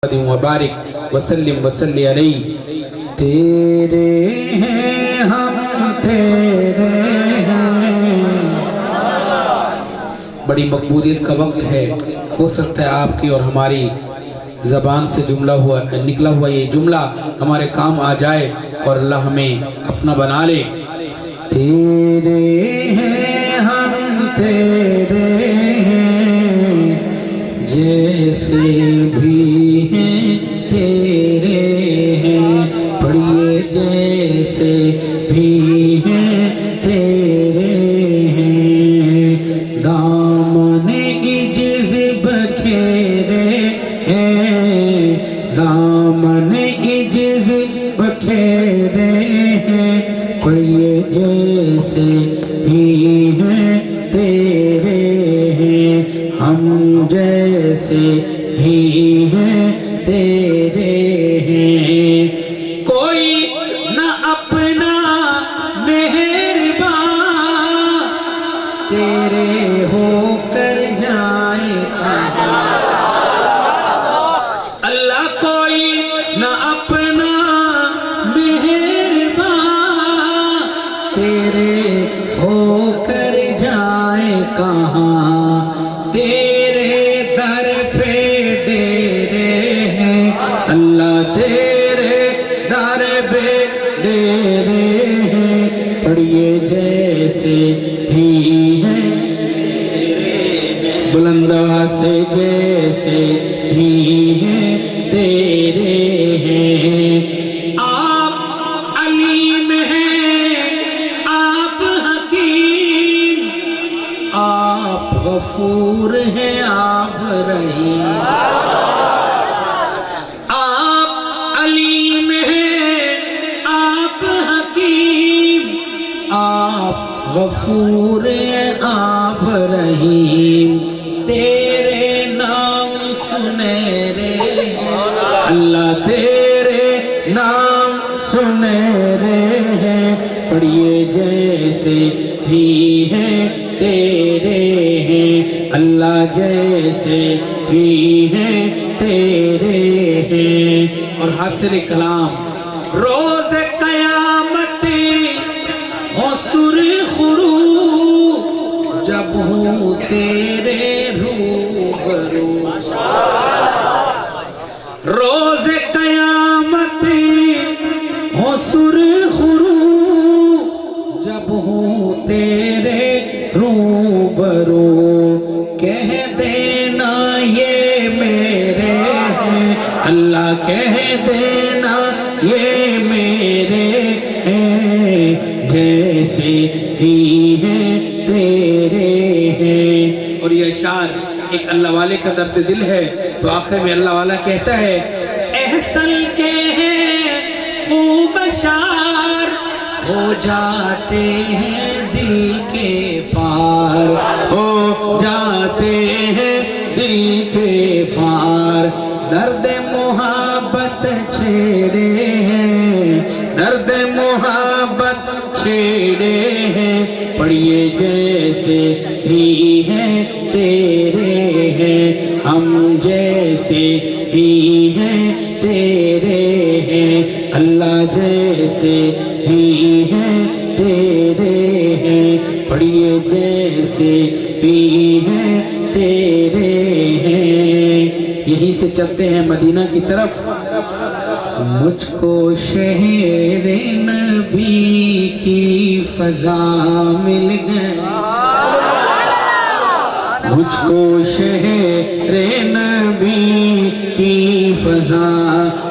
وبارک وسلم وسلی علیہ تیرے ہیں ہم تیرے ہیں۔ بڑی مقبولیت کا وقت ہے، ہو سکتا ہے آپ کی اور ہماری زبان سے نکلا ہوا یہ جملہ ہمارے کام آ جائے اور اللہ ہمیں اپنا بنا لے۔ تیرے ہیں ہم تیرے ہیں، جیسے بھی ہیں تیرے ہیں، پڑھیے جیسے بھی ہیں تیرے ہیں، دامن عجز بکھیرے ہیں، دامن عجز بکھیرے ہیں، پڑھیے جیسے بھی ہیں تیرے ہیں، ہم جیسے بھی ہیں تیرے ہیں، کوئی نہ اپنا مہربان تیرے ہو کر جائے اللہ، کوئی نہ اپنا مہربان تیرے ہو کر جائے کہاں، تیرے در پہ ڈیرے ہیں اللہ، تیرے در پہ ڈیرے ہیں، پڑھیے جیسے بھی ہیں بلند آواز سے جیسے بھی ہیں تیرے ہیں، آپ علیم ہیں، آپ حکیم، آپ غفور ہیں، آپ رحیم، آپ علیم ہیں، آپ حکیم، آپ غفور ہیں، آپ رحیم، تیرے نام سنہرے ہیں اللہ، تیرے نام سنہرے ہیں، پڑھیے جیسے بھی ہیں تیرے ہیں اللہ، جیسے بھی ہیں تیرے ہیں۔ اور حاصل کلام روز قیامت ہو سرخرو، جب ہوں تیرے روبرو، روز قیامت ہو سرخرو، جب ہوں تیرے روبرو، کہہ دینا یہ میرے ہیں اللہ، کہہ دینا یہ میرے ہیں، جیسے ہی ہیں تیرے ہیں۔ اور یہ اشعار ایک اللہ والے کا درد دل ہے، تو آخر میں اللہ والا کہتا ہے احسن کے ہیں خوب اشعار، ہو جاتے ہیں دل کے پار، ہو جاتے ہیں دل کے پار، درد محبت چھیڑے ہیں، درد محبت چھیڑے ہیں، پڑھیے جیسے بھی ہیں تیرے ہیں، ہم جیسے بھی ہیں تیرے ہیں اللہ، جیسے بھی ہیں تیرے ہیں، پڑھیے جیسے بھی ہیں تیرے ہیں۔ یہیں سے چلتے ہیں مدینہ کی طرف۔ مجھ کو شہر نبی کی فضا مل گئی، مجھ کو شہر نبی کی فضا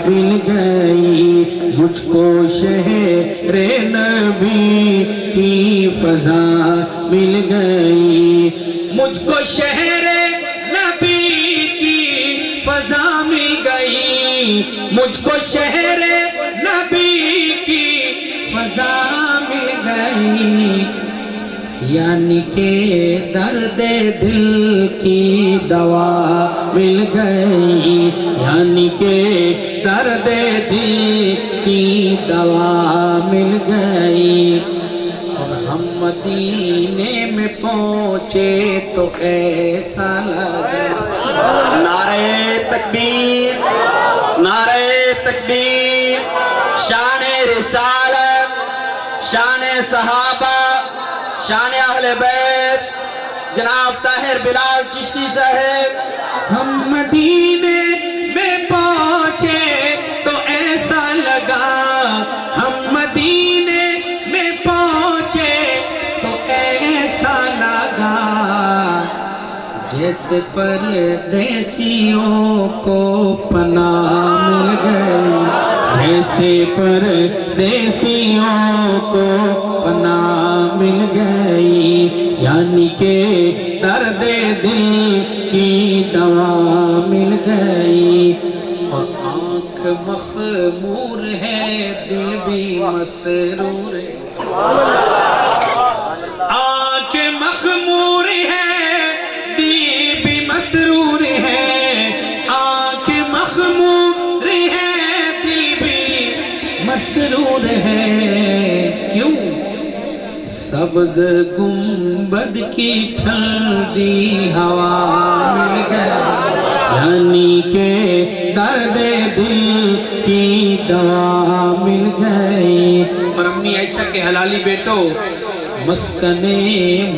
مل گئی، مجھ کو شہر نبی کی فضا مل گئی، مجھ کو شہر نبی کی فضا مل گئی، مجھ کو شہر نبی کی فضا مل گئی، یعنی کہ درد دل کی دوا مل گئی، یعنی کہ درد دل کی دوا مل گئی، اور ہم مدینے میں پہنچے تو ایسا لگا، نعرہ تکبیر نعرہ تکبیر، شان رسالت، شان صحابہ، شان اہل بیت، جناب طاہر بلال چشتی صاحب۔ ہم مدینے میں پہنچے تو ایسا لگا، ہم مدینے میں پہنچے تو ایسا لگا، جیسے پردیسیوں کو پناہ مل گئی، جیسے پردیسیوں کو پناہ مل گئی، یعنی کہ درد دل کی دوا مل گئی، اور آنکھ مخمور ہے دل بھی مسرور ہے، آنکھ مخمور ہے دل بھی مسرور ہے، آنکھ مخمور ہے دل بھی مسرور ہے، کیوں؟ سبز گنبد کی ٹھنڈی ہوا مل گئی، یعنی کہ درد دل کی دوا مل گئی۔ اور امی عائشہ کے حلالی بیٹو، مسکن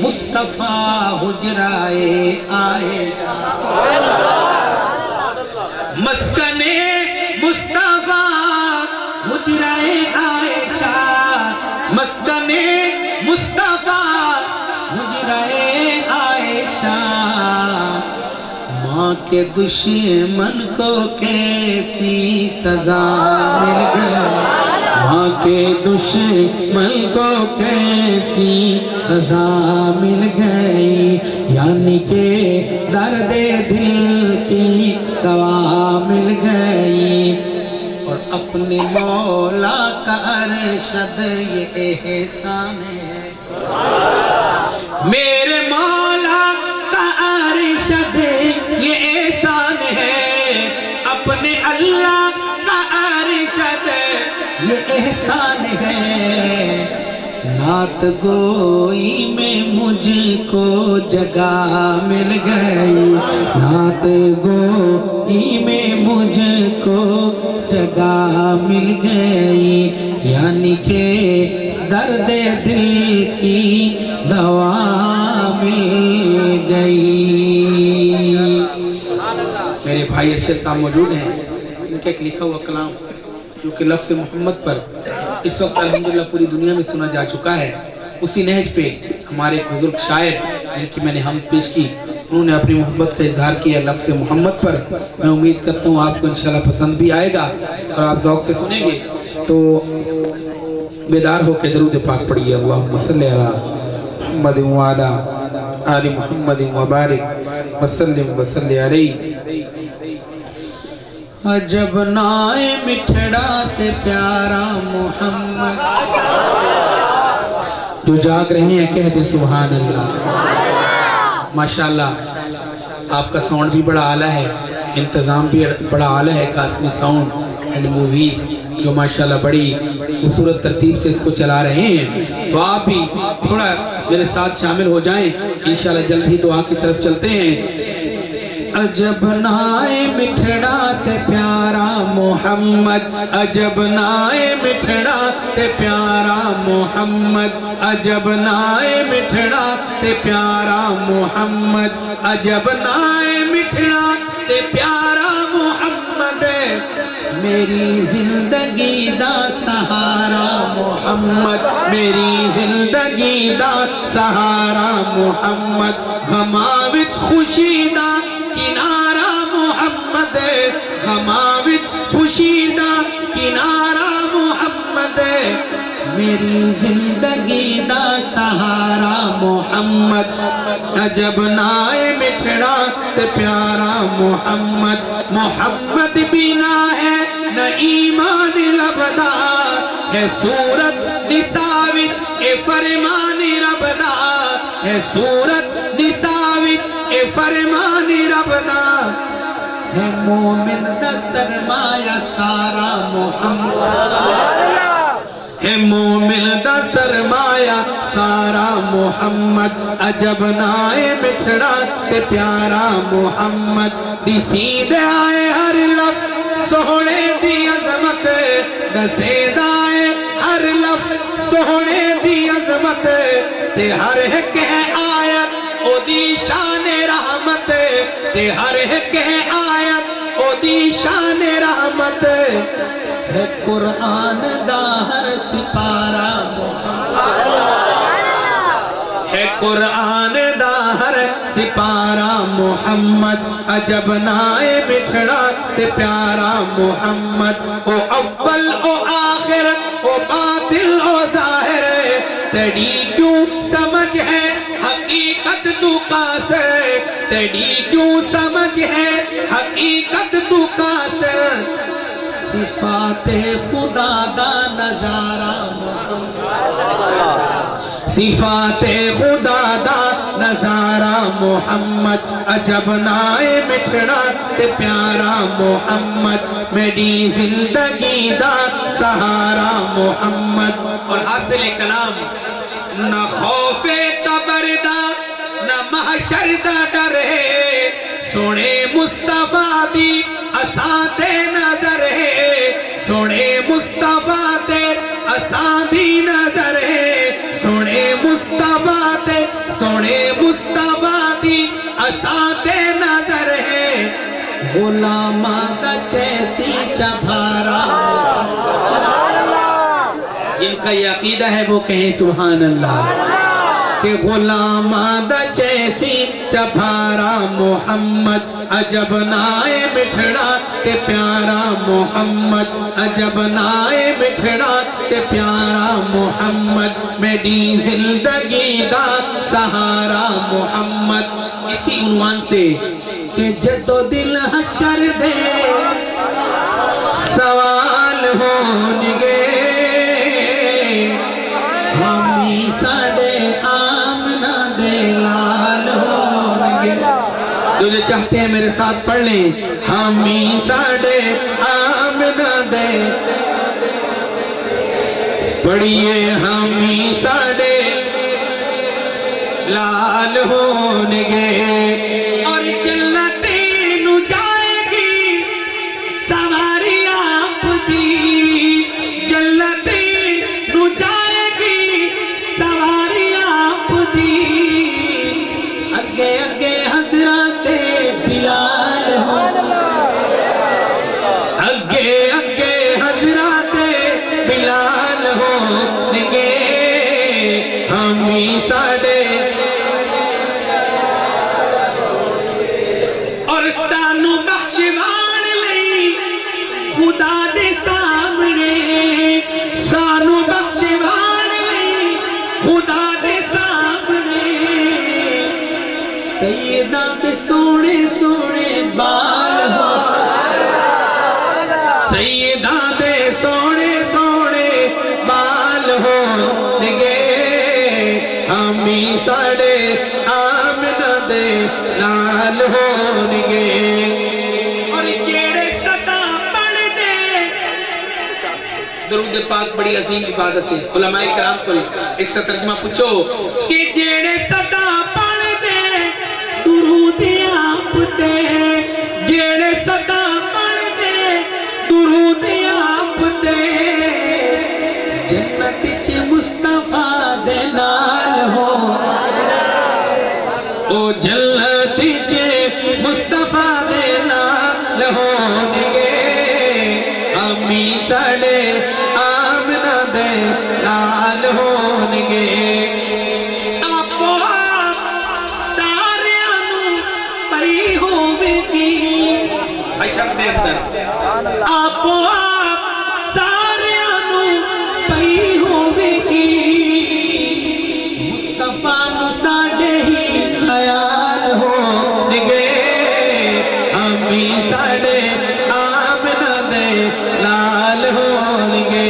مصطفیٰ حجرائے عائشہ، مسکن مصطفیٰ حجرائے عائشہ، مسکن مصطفیٰ حجرائے عائشہ، ماں کے دشمن کو کیسی سزا مل گئی، ماں کے دشمن کو کیسی سزا مل گئی، یعنی کہ درد دل کی دوا مل گئی، اور اپنے مولا کا ارشد یہ احسان ہے، میرے مولا کا ارشد یہ احسان ہے، اپنے اللہ کا ارشد یہ احسان ہے، نعت گوئی میں مجھ کو جگہ مل گئی، نعت گوئی میں مجھ کو جگہ مل گئی، یعنی کہ درد دل کی دوا مل گئی۔ میرے بھائی ارشد صاحب موجود ہیں، ان کا ایک لکھا ہوا کلام جو کہ لفظ محمد پر اس وقت الحمدللہ پوری دنیا میں سنا جا چکا ہے، اسی نہج پہ ہمارے ایک بزرگ شاعر جن کی میں نے حمد پیش کی، انہوں نے اپنی محبت کا اظہار کیا لفظ محمد پر۔ میں امید کرتا ہوں آپ کو انشاءاللہ پسند بھی آئے گا اور آپ ذوق سے سنیں گے، تو بیدار ہو کے درود پاک پڑھیے، اللہم صلی علی محمد وعلی آل محمد وبارک وسلم وصلی علیہ۔ عجب نائے مٹھڑا تے پیارا محمد، جو جاگ رہے ہیں کہہ دیں سبحان اللہ۔ ماشاءاللہ آپ کا ساؤنڈ بھی بڑا اعلیٰ ہے، انتظام بھی بڑا اعلیٰ ہے، قاسمی ساؤنڈ اینڈ موویز جو ماشاءاللہ بڑی خوبصورت ترتیب سے اس کو چلا رہے ہیں، تو آپ بھی تھوڑا میرے ساتھ شامل ہو جائیں، انشاءاللہ جلد ہی دعا کی طرف چلتے ہیں۔ عجب نائے مٹھڑا تے پیارا محمد، عجب نائے مٹھڑا تے پیارا محمد، عجب نائے مٹھڑا تے پیارا محمد، عجب نائے مٹھڑا تے پیارا محمد، میری زندگی دا سہارا محمد، میری زندگی دا سہارا محمد، غماں وچ خوشی دا کنارہ محمد، غماں وچ خوشی دا کنارہ محمد، میری زندگی دا سہارا محمد، عجب نائے مٹھڑا تے پیارا محمد، محمد بنا ہے نہ ایمان لبدا، ہے صورت نساوت اے فرمان ربدا، ہے صورت نساوت اے فرمان ربدا، ہے مومن دا سرمایہ سارا محمد، ہے مومن دا سرمایہ سارا محمد، عجب نائے مٹھڑا تے پیارا محمد، دی سیدھے آئے ہر لفظ سونے دی عظمت دسیدا ہے ہر لفظ سونے دی عظمت تے ہر ایک ہے آیت او دی شان رحمت تے ہر ایک ہے آیت او دی شان رحمت ہے قرآن دا ہر سپارہ ہے قرآن دا ہر سپارہ محمد عجب نائے بٹھڑا تے پیارا محمد او اول او آخر او باطل او ظاہر تیری کیوں سمجھ ہے حقیقت تو قاصر تیری کیوں سمجھ ہے حقیقت تو قاصر صفات خدا دا نظارہ صفات خدا دا نظارہ محمد عجب نائے مٹھڑا تے پیارا محمد میری زندگی دا سہارا محمد اور حاصل کلام نہ خوف قبر دا نہ محشر دا ڈر ہے سونے مصطفیٰ دی اساں تے نظر ہے سونے مصطفیٰ تے اساں دی نظر ہے سونے مصطفیٰ دی اساں تے نظر ہے غلامہ دا چیسی چبھارا جن کا یہ عقیدہ ہے وہ کہیں سبحان اللہ کہ غلامہ دا چیسی چبھارا محمد عجب نائے مٹھڑا تے پیارا محمد عجب نائے مٹھڑا تے پیارا محمد میری زندگی دا سہارا محمد اسی عنوان سے کہ جدو دل حشر دے سوال ہونگے ہمی ساڑے آمنہ دے لال ہونگے جو چاہتے ہیں میرے ساتھ پڑھ لیں ہمی ساڑے آمنہ دے پڑھئے ہمی ساڑے لال ہونگے اور جلتی نو جائے گی سواری آپ دی جلتی نو جائے گی سواری آپ دی اگے اگے حضرت بلال ہو اگے اگے حضرت بلال ہونگے ہمی ساڑے اور سانو بخشوان لئی خدا دے سامنے سانو بخشوان لئی خدا دے سامنے سیدہ دے سونے سونے بال ہو سیدہ دے سونے سونے بال ہونگے ہمی ساڑے آمنہ دے لال ہونگے اور جیڑے صدا پڑھ دے درود پاک بڑی عظیم عبادت ہے علماء کرام کو اس کا ترجمہ پوچھو کہ جیڑے صدا پڑھ دے درود آپ دے جیڑے صدا پڑھ دے درود آپ دے جنت چ مصطفیٰ دے نال ہو او جنت چ مصطفیٰ دے نال ہونگے ہمی ساڑے آمنہ دے نال ہونگے آپ سارے انو پئی ہووے گی اشب دے اندر آپ سارے انو پئی ہووے گی مصطفیٰ نو ساڑے ہی خیال ہونگے ہمی ساڑے آمنہ دے لال ہونگے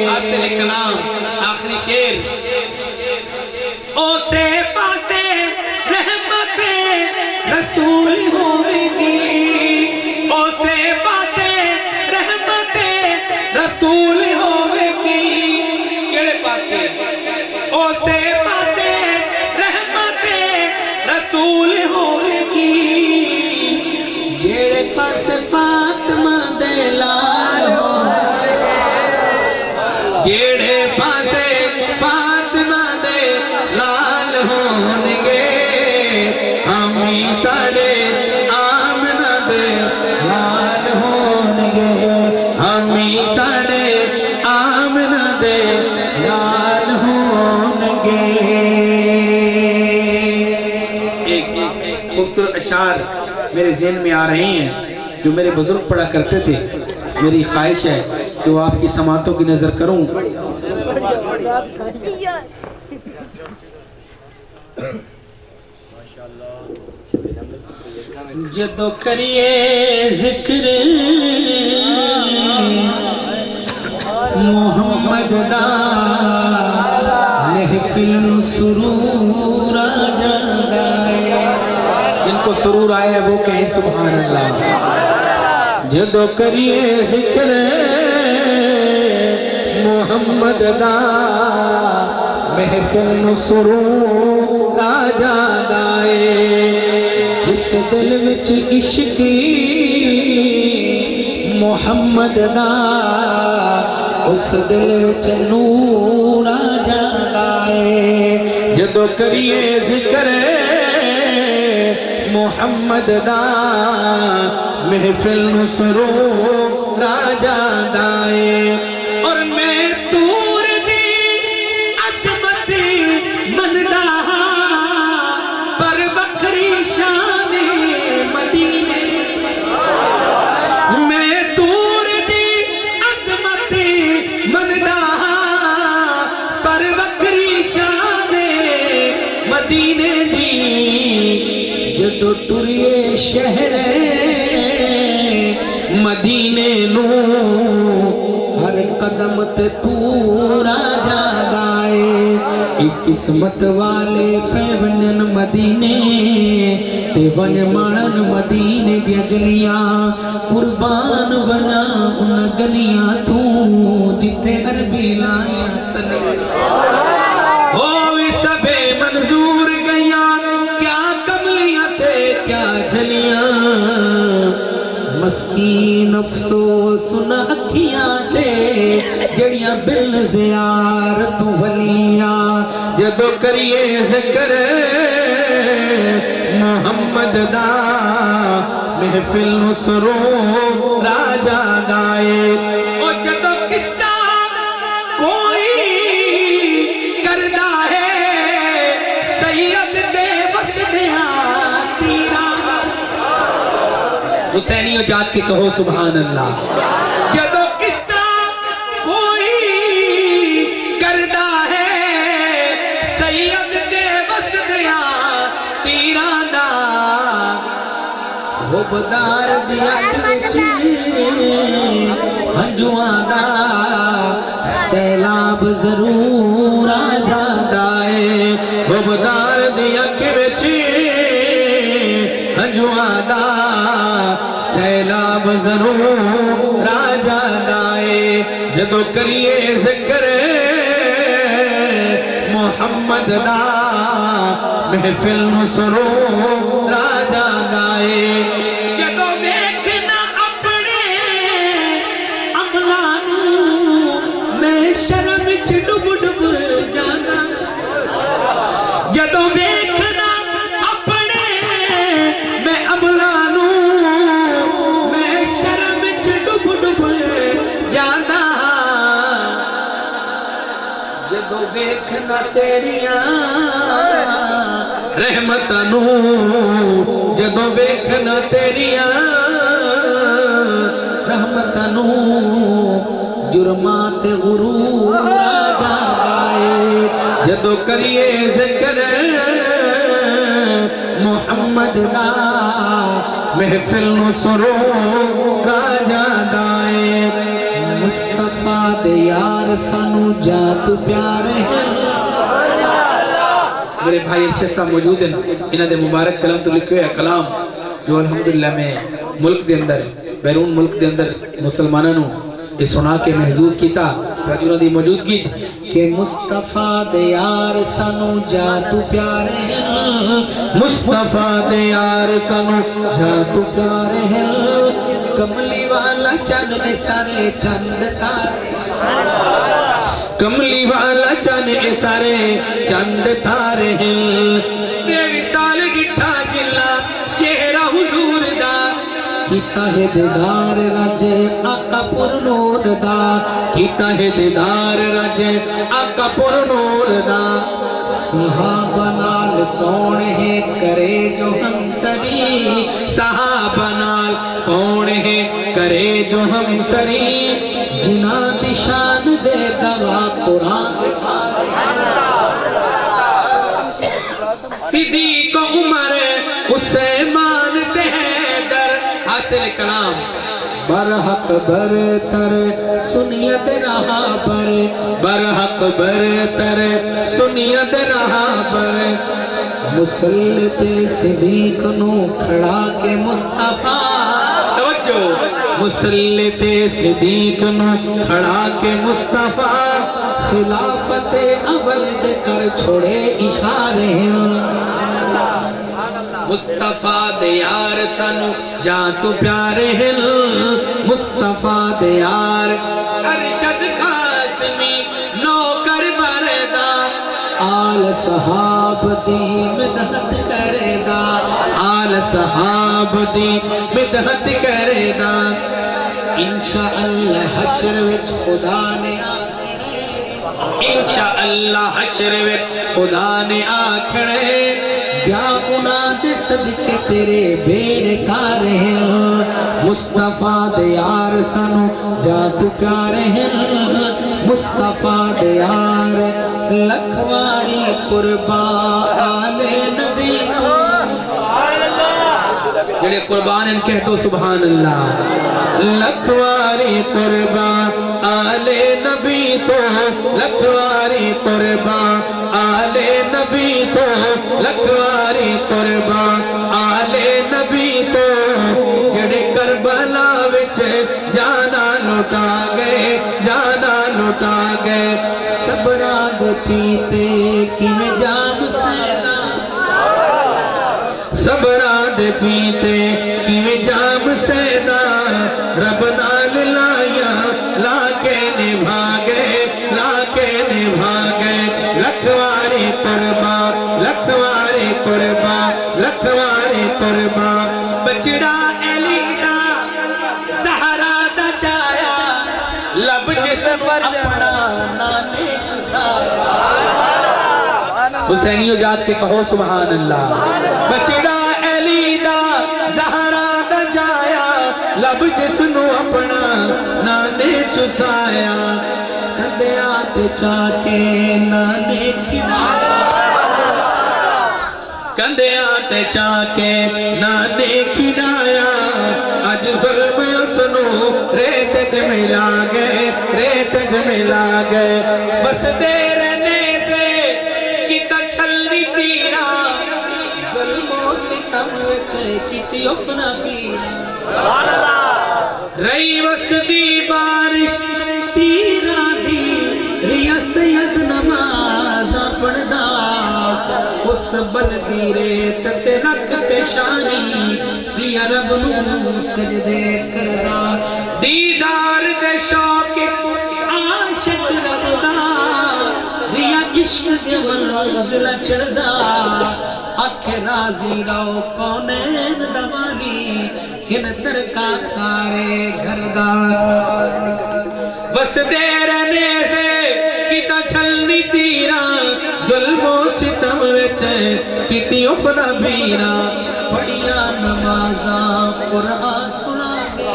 اصل کلام آخری شیر او سے پاسے رحمت رسول ہوگی او سے پاسے رحمت رسول ہوگی کیڑے پاسے او سے پاسے رحمت رسول ہوگی جیڑے پاس فاطمہ دے خوبصورت اشعار میرے ذہن میں آ رہے ہیں جو میرے بزرگ پڑھا کرتے تھے. میری خواہش ہے کہ وہ آپ کی سماعتوں کی نظر کروں. جدو کریے ذکر محمد دا محفل سرور آ جاتا ہے. جن کو سرور آئے وہ کہیں سبحان اللہ. جدو کریے ذکر محمد دا محفل سرور آ جاتا ہے. اس دل وچ عشقی محمد دا اس دل وچ نور آ جاتا ہے. جدو کریے ذکر محمد دا محفل سرور آ جاتا ہے. اور میں دور دی عظمت مندا پر بکری شان مدینے. میں دور دی عظمت مندا پر بکری شان مدینے دی. جدو ٹریے شہر مدینے نو ہر قدم تے تور آ جاتا ہے. ایک قسمت والے پہ ونن مدینے تے ون مانن مدینے دی گلیاں قربان بنا ان گلیاں تو جتے عربی لائیاں تلے. ہووی سبے منظور گئیاں کیا کملیاں تے کیا جھلیاں. مسکین افسوس ان اکھیاں تے جڑیاں بل زیارت ولیاں. جدو کریے ذکر محمد دا محفل سرور آ جاتا ہے. او جدو قصہ کوئی کردا ہے سید دے وسدیاں تیرانا. حسینیوں جات کے کہو سبحان اللہ. جدو قصہ کوئی کردا ہے سید دے وسدیاں تیرانا. وہ بدار دی اکھ وچ ہنجواں دا سیلاب ضرور آ جاتا ہے. وہ بدار دی اکھ وچ ہنجواں دا سیلاب ضرور آ جاتا ہے. جدو کریے ذکر محمد دا محفل سرور آ جاتا ہے. جدو ویکھنا اپنے عملاں نوں میں شرم وچ ڈب ڈب جانا. جدو ویکھنا اپنے میں عملاں نوں میں شرم وچ ڈب ڈب جانا. جدو ویکھنا تیریاں رحمتاں نوں جدو ویکھنا تیریاں رحمتاں نوں جرماں تے غرور آ جاتا ہے. جدو کریے ذکر محمد دا محفل سرور آ جاتا ہے. مصطفیٰ دے یار سانو جات پیارے ہیں. میرے بھائی ارشد صاحب موجود ہیں. انہاں دے مبارک کلام تو لکھے ہوئے کلام جو الحمدللہ میں ملک دے اندر بیرون ملک دے اندر مسلمانوں نو یہ سنا کے محظوظ کیتا تاکہ انہاں دی موجودگی کہ مصطفیٰ دے یار سانو جات پیارے ہیں. مصطفیٰ دے یار سانو جات پیارے ہیں. کملی والا چند سارے چند تارے کملی والا چند سارے چند تارے ہیں. دے وصال ڈٹھا جلا چہرہ حضور دا کیتا ہے دیدار رج آقا پر نور دا. کیتا ہے دیدار رج آقا پر نور دا. صحابہ نال کون ہے کرے جو ہم سری صحابہ نال کون ہے کرے جو ہم سری جنا دی شان دے گواہ قرآن صدیق عمر عثمان دے در حاصل کلام برحق برتر سنیت رہا پر برحق برتر سنیت رہا پر مسلط صدیق نو کھڑا کے مصطفیٰ توجہ مسلط صدیق نو کھڑا کے مصطفیٰ خلافت اول دے کر چھوڑے اشارے مصطفیٰ دے یار سنو جان تو پیارے ہل مصطفیٰ دے یار ارشد قاسمی نوکر بردہ آل صحاب دی مدحت کرے دا آل صحاب دی مدحت کرے دا انشاءاللہ حشر وچ خدا نے انشاءاللہ حشر وچ خدا نے آکھڑے جا انہاں دے صدقے تیرے بیڑے تارے ہیں مصطفیٰ دے یار سنو جا تو پیارے ہیں مصطفیٰ دے یار لکھواری قربان آل نبی جڑے قربان ان کہتو سبحان اللہ لکھواری قربان آل نبی تو لکھواری قربان آل نبی تو لکھواری قربان آل نبی تو جڑے کربلا وچ جانا لوٹا گئے جانا لوٹا گئے صبراد پیتے کی میں جام سینا صبراد پیتے کی میں جام سینا رب نال لایا لاکے نبھاگے لاکے نبھاگے لکھواری قربان لکھواری قربان لکھواری قربان بچڑا ایلینا سہرا دا چایا لب جسم اپنا نانے چسایا حسینیو جات کے کہو سبحان اللہ بچڑا ایلینا سہرا دا چایا لب جسم اپنا نانے چسایا کندیات چاکے نانے کھنایا کندیات چاکے نانے کھنایا آج ظلم اسنو ریت جملا گئے ریت جملا گئے بس دیر نیزے کتا چھلنی تیرا ظلم و ستم وچے کتی افنا پیرا رئی وسدی بارش تیرا دی ریا سید نماز پڑھدا اس بلدی ریت تے رکھ پیشانی ریا رب نو سجدے کردا دیدار دے شوق عاشق رب دا ریا عشق دے منزل چڑھدا اکھ راضی رو کونین دمانی کن ترکا سارے گھردار بس دیر نیزے کتا چھلنی تیرا ظلم و ستم وچے کتی افنا بینا پڑھیا نمازاں قرآن سنا گے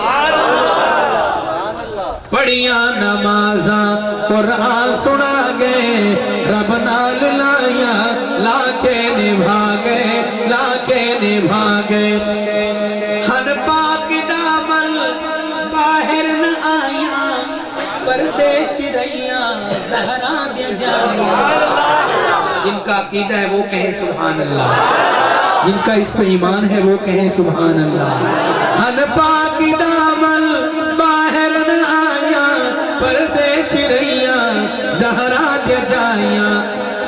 پڑھیا نمازاں قرآن سنا گے رب نال لایا لاکے نبھا گئے لاکے نبھا گئے ہر پاک دامل باہر نہ آیا پردے چرائیاں زہرا دیا جائیا جن کا عقیدہ ہے وہ کہیں سبحان اللہ جن کا اس پہ ایمان ہے وہ کہیں سبحان اللہ ہر پاک دامل باہر نہ آیا پردے چرائیاں زہرا دیا جائیا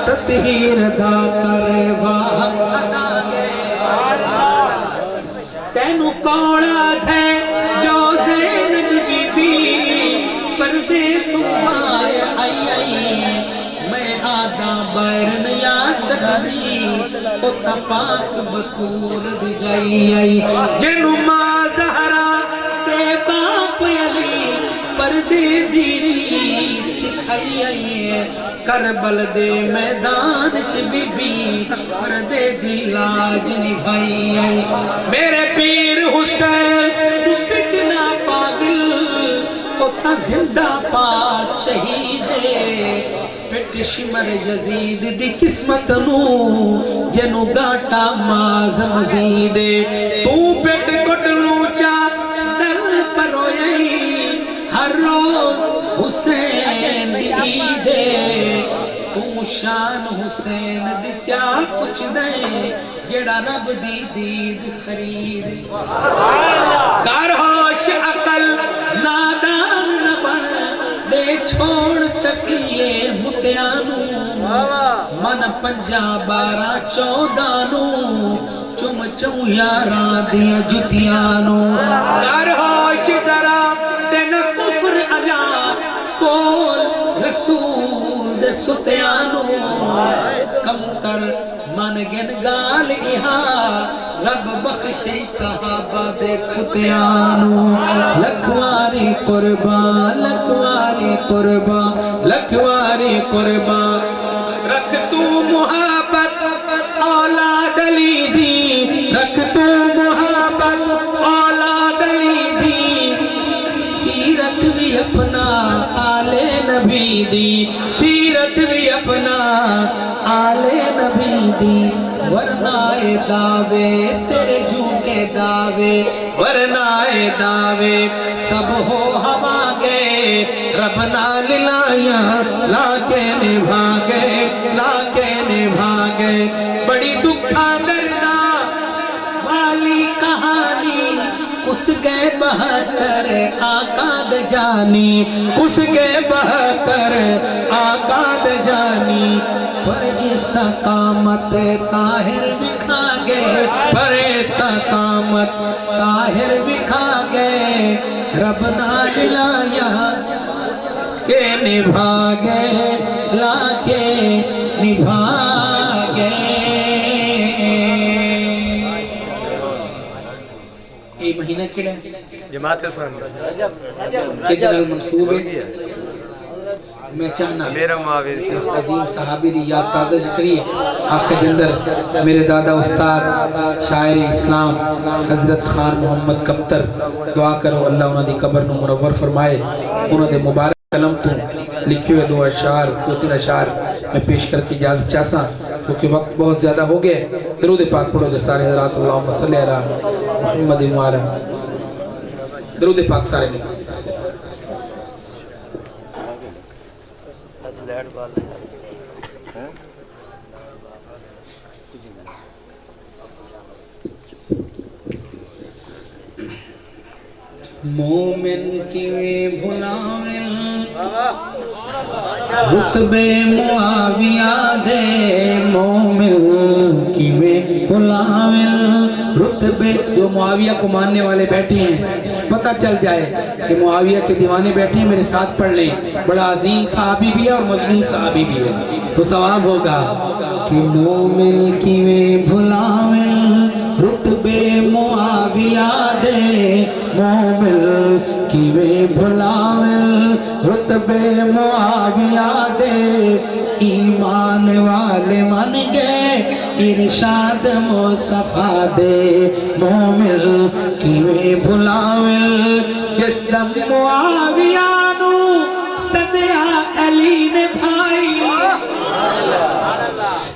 تطہیر دا کرے واہ ادا گئے تینو کوڑا تھے جو زینب بی بی پردے تو آئے آئی آئی میں آدھا بیر نیا سکدی او تپاک بطور دی جائی آئی جنو ماں زہرا تے باپ علی پر دے دیری سکھائی آئیے کربل دے میدان چ بی بی پردے دی لاج نبھائی آئی میرے پیر حسین پٹنا پاگل اوتا زندہ پاک شہیدے پٹ شمر یزید دی قسمت نو جنو گاٹا ماز مزیدے تو پٹ کٹ لوچا دل پر روئی ہر روز حسین دی عیدے تو شان حسین دی کیا کچھ دے جڑا رب دی دید خرید کر ہوش عقل نادان نہ بن دے چھوڑ تکیے متیانو من 5 12 14 چم چم یاراں دیا جتیانو کر ہوش ذرا تین کفر اجا کول رسول دے ستیانو کم تر من گن گال یہاں رب بخشی صحابہ دے کتیانو لکھواری قربان لکھواری قربان لکھواری قربان رکھ تو محبت اولاد علی دی رکھ تو محبت اولاد علی دی سیرت بھی اپنا آل نبی دی سیرت بھی اپنا آل نبی دی ورنہ دعوے تیرے جھوٹے دعوے ورنہ دعوے سب ہو ہوا گئے رب نال لایا لا کے نبھا گئے لا کے نبھا گئے بڑی دکھا دردہ والی کہانی کس گئے 72 آقا د جانی کس گئے 72 آقا د جانی پر استقامت طاہر بکھا گئے پر استقامت طاہر بکھا گئے رب نال لایا کے نبھا گئے لا کے نبھا گئے یہ مہینہ کیڑا ہے جماعت اسلامی کہ جنرل منصوب ہے میں چاہنا میرا معاوض اس عظیم صحابی دی یاد تازہ کریے آخر دندر میرے دادا استاد شاعر اسلام حضرت خان محمد کبتر دعا کرو اللہ انہوں دی قبر نو منور فرمائے انہوں دے مبارک کلم تو لکھے ہوئے 2 اشعار 2-3 اشعار میں پیش کر کے اجازت چاہساں کیونکہ وقت بہت زیادہ ہو گئے درود پاک پڑھو جو سارے حضرات اللہم صلی اللہ محمد معالی درود پاک سارے نے مومن کی بھلاویں رتبے معاویہ دے مومن کی بھلاویں رتبے جو معاویہ کو ماننے والے بیٹھے ہیں پتہ چل جائے کہ معاویہ کے دیوانے بیٹھے ہیں میرے ساتھ پڑھ لیں بڑا عظیم صحابی بھی ہے اور مظلوم صحابی بھی ہے تو ثواب ہوگا کہ مومن کی بھلاویں رتبے معاویہ دے مومن کی بھلاویں رتبے معاویہ دے ایمان والے من گئے ارشاد مصطفیٰ دے مومن کی بھلاویں جس دم معاویہ نو صدیہ علی نے بھائی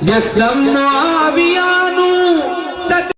جس دم معاویہ